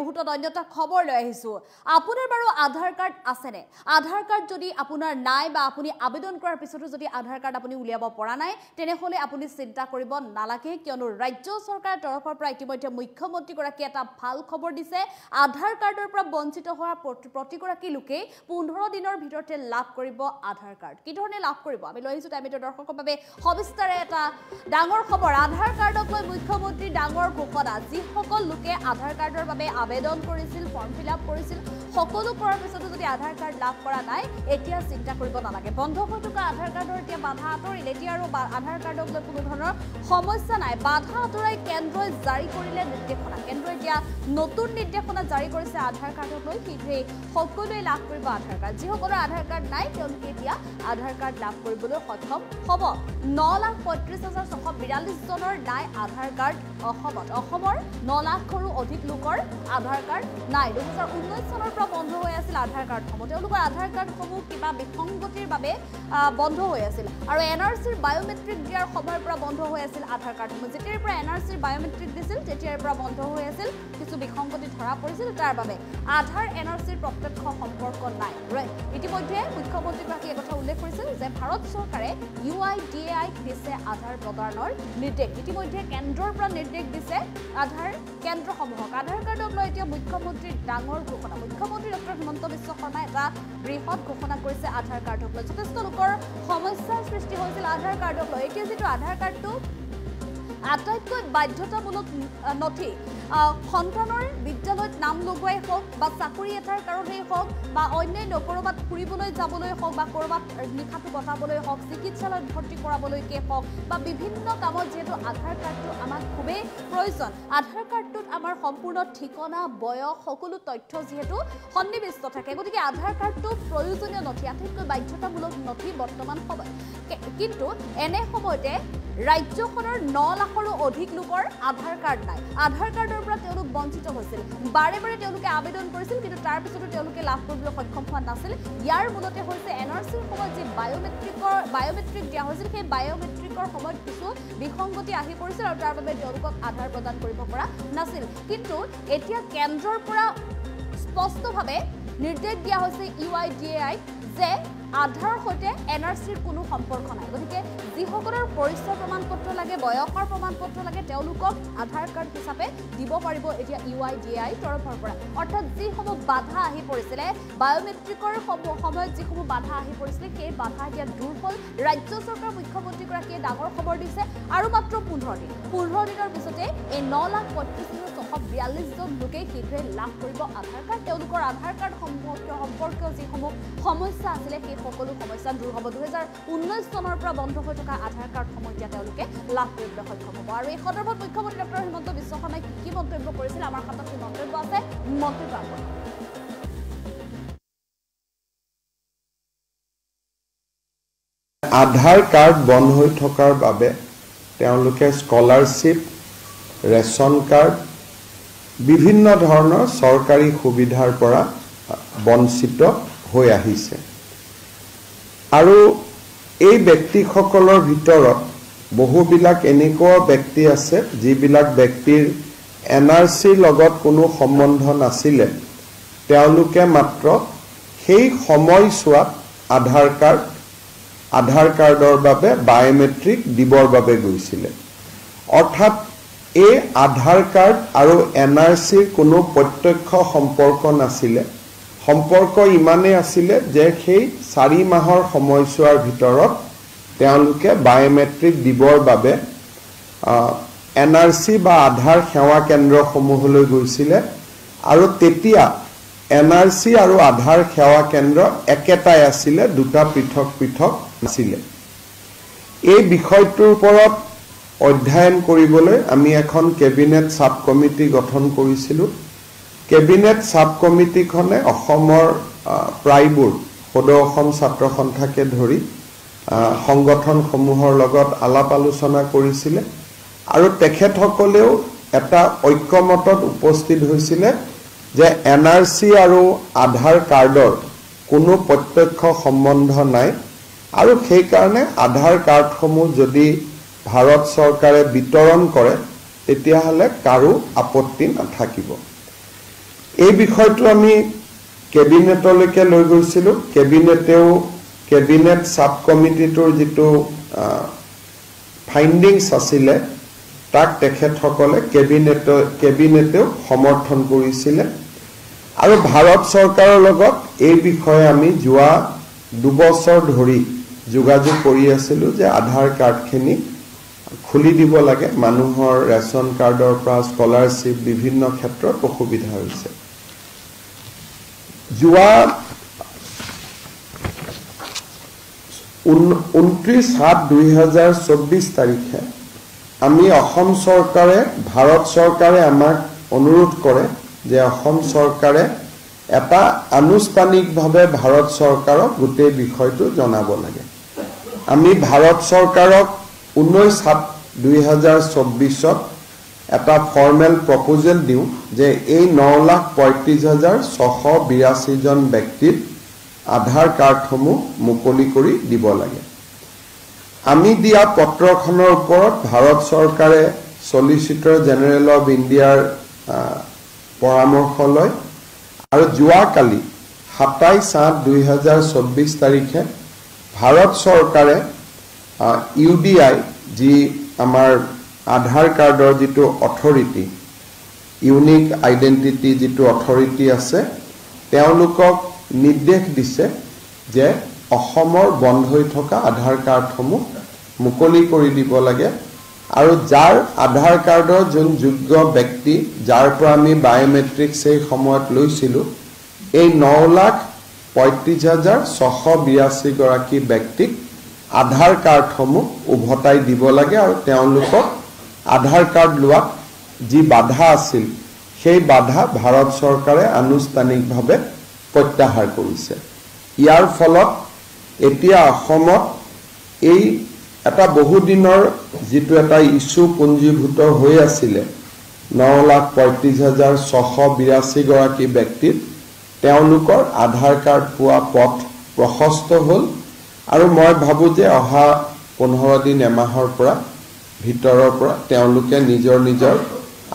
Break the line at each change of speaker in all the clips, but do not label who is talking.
মুহূৰ্তত অন্যটা খবৰ লৈ আহিছো আপোনাৰ বাৰু আধাৰ কাৰ্ড আছেনে আধাৰ কাৰ্ড যদি আপোনাৰ নাই বা আপুনি আবেদন কৰাৰ পিছতো যদি আধাৰ কাৰ্ড আপুনি উলিয়াব পৰা নাই তেনেহলে আপুনি চিন্তা কৰিব নালাগে কিয়নো ৰাজ্য চৰকাৰৰ তৰফৰ পৰা ইতিমধ্যে মুখ্যমন্ত্ৰী গৰাকী এটা ভাল খবৰ দিছে আধাৰ কাৰ্ডৰ পৰা বঞ্চিত হোৱা প্ৰতিগৰাকী লোকে 15 দিনৰ ভিতৰতে লাভ কৰিব আধাৰ কাৰ্ড কি ধৰণে লাভ কৰিব আমি লৈ আহিছো টাইমটো দৰ্শকৰ বাবে সবিস্তাৰে এটা ডাঙৰ খবৰ আধাৰ কাৰ্ডক লৈ মুখ্যমন্ত্ৰী ডাঙৰ ঘোষণা যিসকল লোকে আধাৰ কাৰ্ডৰ বাবে আবেদন কৰিছিল ফৰ্ম ফিল আপ কৰিছিল সকলো কৰাৰ পিছতো যদি আধাৰ কাৰ্ড লাভ কৰা নাই এতিয়া চিন্তা কৰিব নালাগে বন্ধ হৈ থকা আধাৰ কাৰ্ডৰ এতিয়া বাধা আঁতৰিলে এতিয়া আৰু আধাৰ কাৰ্ডক লৈ কোনো ধৰণৰ সমস্যা নাই বাধা আঁতৰাই কেন্দ্ৰই জাৰি কৰিলে নিৰ্দেশনা কেন্দ্ৰই এতিয়া নতুন নিৰ্দেশনা জাৰি কৰিছে আধাৰ কাৰ্ডক লৈ শীঘ্ৰেই সকলোৱে লাভ কৰিব আধাৰ কাৰ্ড যিসকলৰ আধাৰ কাৰ্ড নাই তেওঁলোকে এতিয়া আধাৰ কাৰ্ড লাভ কৰিবলৈ সক্ষম হ'ব 9,35,642 জনৰ নাই আধাৰ কাৰ্ড অসমৰ 9 লাখৰো অধিক লোকৰ আধাৰ কাৰ্ড নাই 2019 চনৰ পৰা বন্ধ হৈ আছিল আধাৰ কাৰ্ডসমূহ তেওঁলোকৰ আধাৰ কাৰ্ডসমূহ কিবা বিসংগতিৰ বাবে বন্ধ হৈ আছিল আৰু এনআৰচিৰ বায়োমেট্ৰিক দিয়াৰ সময়ৰ পৰা বন্ধ হৈ আছিল আধাৰ কাৰ্ডসমূহ যেতিয়াৰ পৰা এনআৰচিৰ বায়োমেট্ৰিক দিছিল তেতিয়াৰ পৰা বন্ধ হৈ আছিল কিছু বিসংগতি ধৰা পৰিছিল তাৰ বাবে আধাৰ এনআৰচিৰ প্ৰত্যক্ষ সম্পৰ্ক নাই ইতিমধ্যে মুখ্যমন্ত্ৰীগৰাকীয়ে এই কথা উল্লেখ কৰিছিল যে ভাৰত চৰকাৰে UIDAI দিছে আধাৰ প্ৰদানৰ নিৰ্দেশ ইতিমধ্যে কেন্দ্ৰৰ পৰা নিৰ্দেশ দিছে আধাৰ কেন্দ্ৰসমূহক আধাৰ কাৰ্ডক লৈ এতিয়া মুখ্যমন্ত্ৰীৰ ডাঙৰ ঘোষণা মুখ্যমন্ত্ৰী ডক্টৰ হিমন্ত বিশ্ব শৰ্মাই এটা বৃহৎ ঘোষণা কৰিছে আধাৰ কাৰ্ডক লৈ যথেষ্ট লোকৰ সমস্যাৰ সৃষ্টি হৈছিল আধাৰ কাৰ্ডক লৈ এতিয়া যেটো আধাৰ কাৰ্ডটো আটাইতকৈ বাধ্যতামূলক নথি সন্তানৰ বিদ্যালয়ত নাম লগোৱাই হোক বা চাকৰি এটাৰ কাৰণেই হোক বা অন্যান্য কৰবাত ফুৰিবলৈ যাবলৈ হোক বা কৰবাত নিশাটো কটাবলৈ হোক চিকিৎসালয়ত ভৰ্তি কৰাবলৈকে হোক বা বিভিন্ন কামত যেহেতু আধাৰ কাৰ্ডটো আমাক খুবেই প্ৰয়োজন আধাৰ কাৰ্ডটোত আমাৰ সম্পূৰ্ণ ঠিকনা বয়স সকলো তথ্য যেহেতু সন্নিবিষ্ট থাকে গতিকে আধাৰ কাৰ্ডটো প্ৰয়োজনীয় নথি আটাইতকৈ বাধ্যতামূলক নথি বৰ্তমান সময় কিন্তু এনে সময়তে ৰাজ্যখনৰ 9 লাখৰো অধিক লোকৰ আধাৰ কাৰ্ড নাই আধাৰ কাৰ্ডৰ পৰা তেওঁলোক বঞ্চিত হৈছিল বাৰে বাৰে তেওঁলোকে আবেদন কৰিছিল কিন্তু তাৰ পিছতো তেওঁলোকে লাভ কৰিবলৈ সক্ষম হোৱা নাছিল ইয়াৰ মূলতে হৈছে এনআৰচিৰ সময়ত যে বায়োমেট্ৰিক দিয়া হৈছিল সেই বায়োমেট্ৰিকৰ সময়ত কিছু বিসংগতি আহি পৰিছিল আৰু তাৰ বাবে তেওঁলোকক আধাৰ প্ৰদান কৰিব পৰা নাছিল কিন্তু এতিয়া কেন্দ্ৰৰ পৰা স্পষ্টভাৱে নিৰ্দেশ দিয়া হৈছে UIDAI যে আধাৰ সৈতে এনআৰচিৰ কোনো সম্পৰ্ক নাই গতিকে যিসকলৰ পৰিচয় প্ৰমাণপত্ৰ লাগে বয়সৰ প্ৰমাণপত্ৰ লাগে তেওঁলোকক আধাৰ কাৰ্ড হিচাপে দিব পাৰিব এতিয়া UIDAI তৰফৰ পৰা অৰ্থাৎ যিসমূহ বাধা আহি পৰিছিলে বায়োমেট্ৰিকৰ সময়ত যিসমূহ বাধা আহি পৰিছিলে সেই বাধা এতিয়া দূৰ হ'ল ৰাজ্য চৰকাৰ মুখ্যমন্ত্ৰীগৰাকীয়ে ডাঙৰ খবৰ দিছে আৰু মাত্ৰ 15 দিনৰ পিছতে এই 9,35,642 জন লোকে শীঘ্ৰে লাভ কৰিব আধাৰ কাৰ্ড তেওঁলোকৰ আধাৰ কাৰ্ড সম্পৰ্কীয় যিসমূহ সমস্যা আছিলে সেই সকলো সমস্যা দূৰ হ'ব 2019 চনৰ পৰা বন্ধ হৈ থকা আধাৰ কাৰ্ডসমূহ এতিয়া তেওঁলোকে লাভ কৰিবলৈ সক্ষম হ'ব আৰু এই সন্দৰ্ভত মুখ্যমন্ত্ৰী ডক্টৰ হিমন্ত বিশ্ব শৰ্মাই কি মন্তব্য কৰিছিল আমাৰ হাতত কি মন্তব্য আছে মন্তব্য আগবঢ়াব
আধাৰ কাৰ্ড বন্ধ হৈ থকাৰ বাবে তেওঁলোকে স্কলাৰশ্বিপ ৰেচন কাৰ্ড বিভিন্ন ধৰণৰ চৰকাৰী সুবিধাৰ পৰা বঞ্চিত হৈ আহিছে আৰু এই ব্যক্তিসকলৰ ভিতৰত বহুবিলাক এনেকুৱা ব্যক্তি আছে যিবিলাক ব্যক্তিৰ এনআৰচিৰ লগত কোনো সম্বন্ধ নাছিলে তেওঁলোকে মাত্ৰ সেই সময়ছোৱাত আধাৰ কাৰ্ডৰ বাবে বায়োমেট্ৰিক দিবৰ বাবে গৈছিলে অৰ্থাৎ এই আধাৰ কাৰ্ড আৰু এনআৰচিৰ কোনো প্ৰত্যক্ষ সম্পৰ্ক নাছিলে সম্পৰ্ক ইমানেই আছিলে যে সেই 4 মাহৰ সময়ছোৱাৰ ভিতৰত তেওঁলোকে বায়োমেট্ৰিক দিবৰ বাবে এনআৰচি বা আধাৰ সেৱা কেন্দ্ৰসমূহলৈ গৈছিলে আৰু তেতিয়া এনআৰচি আৰু আধাৰ সেৱা কেন্দ্ৰ একেটাই আছিলে দুটা পৃথক নাছিলে এই বিষয়টোৰ ওপৰত অধ্যয়ন কৰিবলৈ আমি এখন কেবিনেট সাব কমিটি গঠন কৰিছিলো কেবিনেট সাব কমিটিখনে অসমৰ প্ৰায়বোৰ সদৌ অসম ছাত্ৰ সন্থাকে ধৰি সংগঠনসমূহৰ লগত আলাপ আলোচনা কৰিছিলে আৰু তেখেতসকলেও এটা ঐক্যমতত উপস্থিত হৈছিলে যে এনআৰচি আৰু আধাৰ কাৰ্ডৰ কোনো প্ৰত্যক্ষ সম্বন্ধ নাই আৰু সেই কাৰণে আধাৰ কাৰ্ডসমূহ যদি ভাৰত চৰকাৰে বিতৰণ কৰে তেতিয়াহলে কাৰো আপত্তি নাথাকিব এই বিষয়টো আমি কেবিনেটলৈকে লৈ গৈছিলোঁ। কেবিনেট সাব কমিটিটোৰ যিটো ফাইণ্ডিংছ আছিলে তাক তেখেতসকলে কেবিনেটেও সমৰ্থন কৰিছিলে আৰু ভাৰত চৰকাৰৰ লগত এই বিষয়ে আমি যোৱা 2 বছৰ ধৰি যোগাযোগ কৰি আছিলোঁ যে আধাৰ কাৰ্ডখিনি খুলি দিব লাগে। মানুহৰ ৰেচন কাৰ্ডৰ পৰা স্কলাৰশ্বিপ বিভিন্ন ক্ষেত্ৰত অসুবিধা হৈছে। যোৱা 29/7/2024 তাৰিখে আমি অসম চৰকাৰে ভাৰত চৰকাৰে আমাক অনুৰোধ কৰে যে অসম চৰকাৰে এটা আনুষ্ঠানিকভাৱে ভাৰত চৰকাৰক গোটেই বিষয়টো জনাব লাগে। আমি ভাৰত চৰকাৰক 19/7/2024 এটা ফৰ্মেল প্ৰপ'জেল দিওঁ যে এই 9,35,682 জন ব্যক্তিৰ আধাৰ কাৰ্ডসমূহ মুকলি কৰি দিব লাগে। আমি দিয়া পত্ৰখনৰ ওপৰত ভাৰত চৰকাৰে সলিচিটৰ জেনেৰেল অফ ইণ্ডিয়াৰ পৰামৰ্শ লয় আৰু যোৱাকালি 27/8/2024 তাৰিখে ভাৰত চৰকাৰে UDI যি আমাৰ আধাৰ কাৰ্ডৰ যিটো অথৰিটি, ইউনিক আইডেণ্টিটি যিটো অথৰিটি আছে, তেওঁলোকক নিৰ্দেশ দিছে যে অসমৰ বন্ধ হৈ থকা আধাৰ কাৰ্ডসমূহ মুকলি কৰি দিব লাগে আৰু যাৰ আধাৰ কাৰ্ডৰ যোন যোগ্য ব্যক্তি যাৰ পৰা আমি বায়োমেট্ৰিক্স এই সময়ত লৈছিলোঁ, এই 9,35,682 গৰাকী ব্যক্তিক আধাৰ কাৰ্ডসমূহ উভতাই দিব লাগে আৰু তেওঁলোকক আধাৰ কাৰ্ড লোৱাত যি বাধা আছিল সেই বাধা ভাৰত চৰকাৰে আনুষ্ঠানিকভাৱে প্ৰত্যাহাৰ কৰিছে। ইয়াৰ ফলত এতিয়া অসমত এই এটা বহুদিনৰ যিটো এটা ইস্যু পুঞ্জীভূত হৈ আছিলে 9,35,682 গৰাকী ব্যক্তিৰ তেওঁলোকৰ আধাৰ কাৰ্ড পোৱা পথ প্ৰশস্ত হ'ল আৰু মই ভাবোঁ যে অহা 15 দিন এমাহৰ পৰা ভিতৰৰ পৰা তেওঁলোকে নিজৰ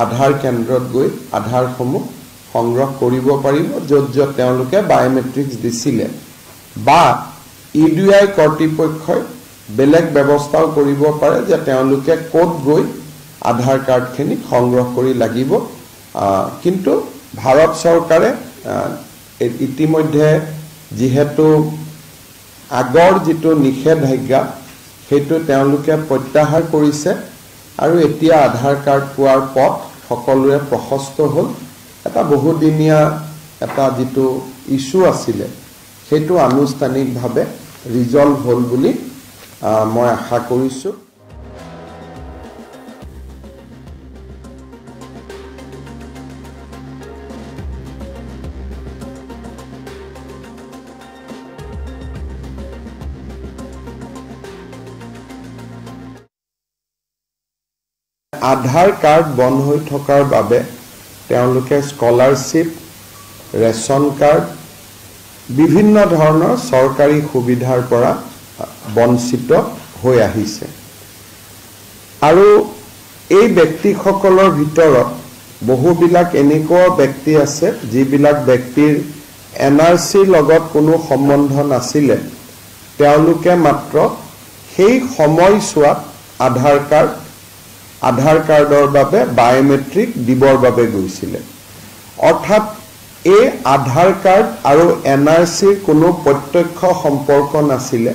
আধাৰ কেন্দ্ৰত গৈ আধাৰসমূহ সংগ্ৰহ কৰিব পাৰিব য'ত য'ত তেওঁলোকে বায়োমেট্ৰিক্স দিছিলে, বা UDI কৰ্তৃপক্ষই বেলেগ ব্যৱস্থাও কৰিব পাৰে যে তেওঁলোকে ক'ত গৈ আধাৰ কাৰ্ডখিনি সংগ্ৰহ কৰি লাগিব। কিন্তু ভাৰত চৰকাৰে ইতিমধ্যে যিহেতু আগৰ যিটো নিষেধাজ্ঞা সেইটো তেওঁলোকে প্ৰত্যাহাৰ কৰিছে আৰু এতিয়া আধাৰ কাৰ্ড পোৱাৰ পথ সকলোৰে প্ৰশস্ত হ'ল। এটা বহুদিনীয়া এটা যিটো ইস্যু আছিলে সেইটো আনুষ্ঠানিকভাৱে ৰিজল্ভ হ'ল বুলি মই আশা কৰিছোঁ। আধাৰ কাৰ্ড বন্ধ হৈ থকাৰ বাবে তেওঁলোকে স্কলাৰশ্বিপ, ৰেচন কাৰ্ড, বিভিন্ন ধৰণৰ চৰকাৰী সুবিধাৰ পৰা বঞ্চিত হৈ আহিছে আৰু এই ব্যক্তিসকলৰ ভিতৰত বহুবিলাক এনেকুৱা ব্যক্তি আছে যিবিলাক ব্যক্তিৰ NRCৰ লগত কোনো সম্বন্ধ নাছিলে, তেওঁলোকে মাত্ৰ সেই সময়ছোৱাত আধাৰ কাৰ্ডৰ বাবে বায়োমেট্ৰিক দিবৰ বাবে গৈছিলে। অৰ্থাৎ এই আধাৰ কাৰ্ড আৰু NRCৰ কোনো প্ৰত্যক্ষ সম্পৰ্ক নাছিলে।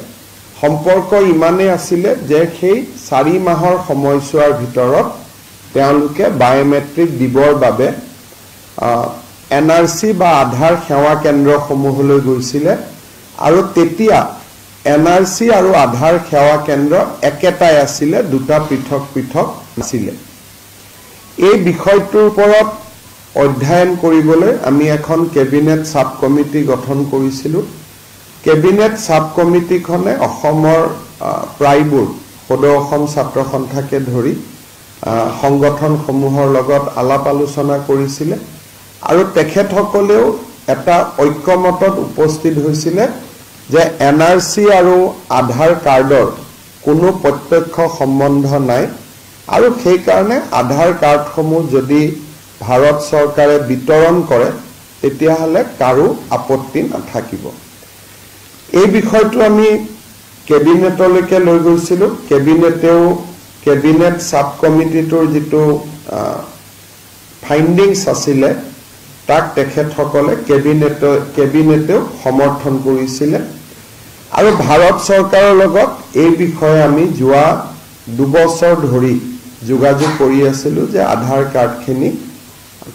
সম্পৰ্ক ইমানেই আছিলে যে সেই 4 মাহৰ সময়ছোৱাৰ ভিতৰত তেওঁলোকে বায়োমেট্ৰিক দিবৰ বাবে NRC বা আধাৰ সেৱা কেন্দ্ৰসমূহলৈ গৈছিলে আৰু তেতিয়া NRC আৰু আধাৰ সেৱা কেন্দ্ৰ একেটাই আছিলে, দুটা পৃথক নাছিলে। এই বিষয়টোৰ ওপৰত অধ্যয়ন কৰিবলৈ আমি এখন কেবিনেট সাব কমিটি গঠন কৰিছিলোঁ। কেবিনেট সাব কমিটিখনে অসমৰ প্ৰায়বোৰ সদৌ অসম ছাত্ৰ সন্থাকে ধৰি সংগঠনসমূহৰ লগত আলাপ আলোচনা কৰিছিলে আৰু তেখেতসকলেও এটা ঐক্যমতত উপস্থিত হৈছিলে যে NRC আৰু আধাৰ কাৰ্ডৰ কোনো প্ৰত্যক্ষ সম্বন্ধ নাই আৰু সেইকাৰণে আধাৰ কাৰ্ডসমূহ যদি ভাৰত চৰকাৰে বিতৰণ কৰে তেতিয়াহ'লে কাৰো আপত্তি নাথাকিব। এই বিষয়টো আমি কেবিনেটলৈকে লৈ গৈছিলোঁ। কেবিনেট সাব কমিটিটোৰ যিটো ফাইণ্ডিংছ আছিলে তাক তেখেতসকলে কেবিনেটেও সমৰ্থন কৰিছিলে আৰু ভাৰত চৰকাৰৰ লগত এই বিষয়ে আমি যোৱা 2 বছৰ ধৰি যোগাযোগ কৰি আছিলোঁ যে আধাৰ কাৰ্ডখিনি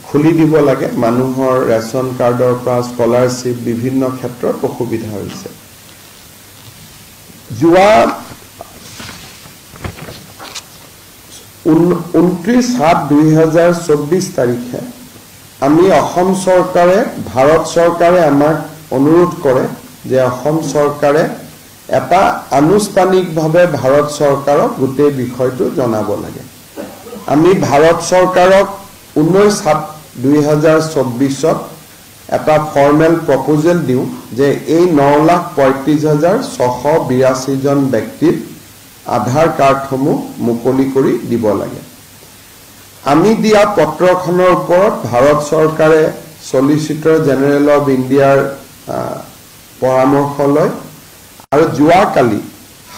খুলি দিব লাগে। মানুহৰ ৰেচন কাৰ্ডৰ পৰা স্কলাৰশ্বিপ বিভিন্ন ক্ষেত্ৰত অসুবিধা হৈছে। যোৱা 29/7/2024 তাৰিখে আমি অসম চৰকাৰে ভাৰত চৰকাৰে আমাক অনুৰোধ কৰে যে অসম চৰকাৰে এটা আনুষ্ঠানিকভাৱে ভাৰত চৰকাৰক গোটেই বিষয়টো জনাব লাগে। আমি ভাৰত চৰকাৰক 19/7/2024 এটা ফৰ্মেল প্ৰপ'জেল দিওঁ যে এই 9,35,682 জন ব্যক্তিৰ আধাৰ কাৰ্ডসমূহ মুকলি কৰি দিব লাগে। আমি দিয়া পত্ৰখনৰ ওপৰত ভাৰত চৰকাৰে চলিচিটৰ জেনেৰেল অফ ইণ্ডিয়াৰ পৰামৰ্শ লয় আৰু যোৱাকালি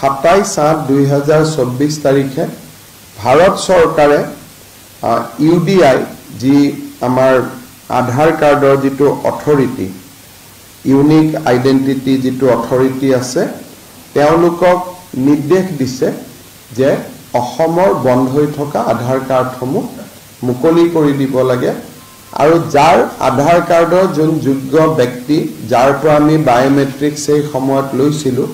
27/8/2024 তাৰিখে ভাৰত চৰকাৰে UDI যি আমাৰ আধাৰ কাৰ্ডৰ যিটো অথৰিটি, ইউনিক আইডেণ্টিটি যিটো অথৰিটি আছে, তেওঁলোকক নিৰ্দেশ দিছে যে অসমৰ বন্ধ হৈ থকা আধাৰ কাৰ্ডসমূহ মুকলি কৰি দিব লাগে আৰু যাৰ আধাৰ কাৰ্ডৰ যোন যোগ্য ব্যক্তি যাৰ পৰা আমি বায়োমেট্ৰিক্স এই সময়ত লৈছিলোঁ,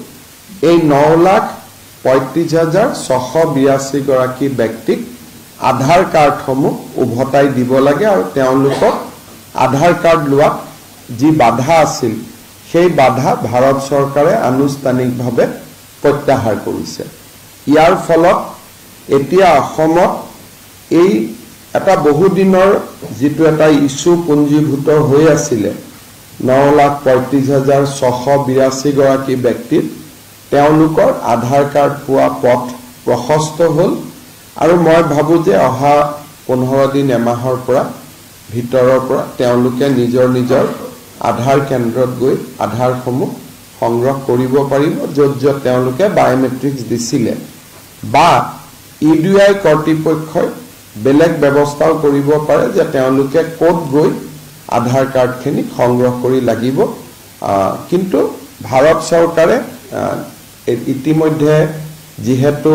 এই 9,35,682 গৰাকী ব্যক্তিক আধাৰ কাৰ্ডসমূহ উভতাই দিব লাগে আৰু তেওঁলোকক আধাৰ কাৰ্ড লোৱাত যি বাধা আছিল সেই বাধা ভাৰত চৰকাৰে আনুষ্ঠানিকভাৱে প্ৰত্যাহাৰ কৰিছে। ইয়াৰ ফলত এতিয়া অসমত এই এটা বহুদিনৰ যিটো এটা ইছ্যু পুঞ্জীভূত হৈ আছিলে 9,35,682 গৰাকী ব্যক্তিৰ তেওঁলোকৰ আধাৰ কাৰ্ড পোৱা পথ প্ৰশস্ত হ'ল আৰু মই ভাবোঁ যে অহা 15 দিন এমাহৰ পৰা ভিতৰৰ পৰা তেওঁলোকে নিজৰ আধাৰ কেন্দ্ৰত গৈ আধাৰসমূহ সংগ্ৰহ কৰিব পাৰিব য'ত তেওঁলোকে বায়োমেট্ৰিক্স দিছিলে, বা UDI কৰ্তৃপক্ষই বেলেগ ব্যৱস্থাও কৰিব পাৰে যে তেওঁলোকে ক'ত গৈ আধাৰ কাৰ্ডখিনি সংগ্ৰহ কৰি লাগিব। কিন্তু ভাৰত চৰকাৰে ইতিমধ্যে যিহেতু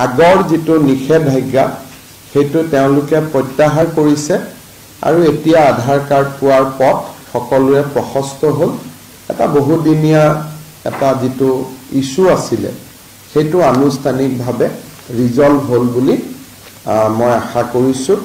আগৰ যিটো নিষেধাজ্ঞা সেইটো তেওঁলোকে প্ৰত্যাহাৰ কৰিছে আৰু এতিয়া আধাৰ কাৰ্ড পোৱাৰ পথ সকলোৰে প্ৰশস্ত হ'ল। এটা বহুদিনীয়া এটা যিটো ইছ্যু আছিলে সেইটো আনুষ্ঠানিকভাৱে ৰিজল্ভ হ'ল বুলি মই আশা কৰিছোঁ।